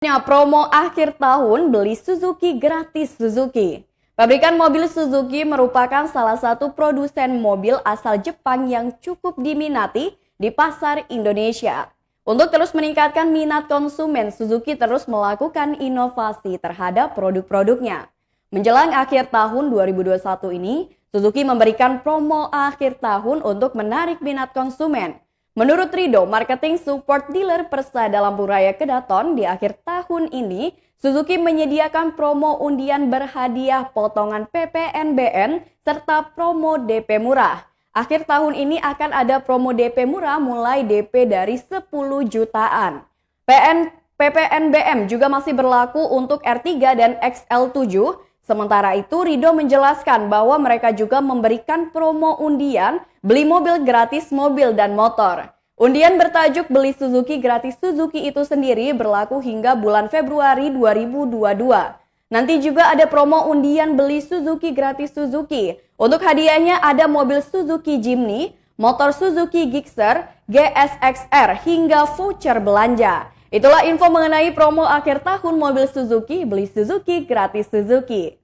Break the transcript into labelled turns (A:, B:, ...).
A: Promo akhir tahun beli Suzuki gratis Suzuki. Pabrikan mobil Suzuki merupakan salah satu produsen mobil asal Jepang yang cukup diminati di pasar Indonesia. Untuk terus meningkatkan minat konsumen, Suzuki terus melakukan inovasi terhadap produk-produknya. Menjelang akhir tahun 2021 ini, Suzuki memberikan promo akhir tahun untuk menarik minat konsumen. Menurut Rido, marketing support dealer Persada Lampu Raya Kedaton, di akhir tahun ini, Suzuki menyediakan promo undian berhadiah potongan PPNBM serta promo DP murah. Akhir tahun ini akan ada promo DP murah mulai DP dari 10 jutaan. PPNBM juga masih berlaku untuk R3 dan XL7. Sementara itu, Rido menjelaskan bahwa mereka juga memberikan promo undian beli mobil gratis mobil dan motor. Undian bertajuk beli Suzuki gratis Suzuki itu sendiri berlaku hingga bulan Februari 2022. Nanti juga ada promo undian beli Suzuki gratis Suzuki. Untuk hadiahnya ada mobil Suzuki Jimny, motor Suzuki Gixxer, GSX-R hingga voucher belanja. Itulah info mengenai promo akhir tahun mobil Suzuki, beli Suzuki gratis Suzuki.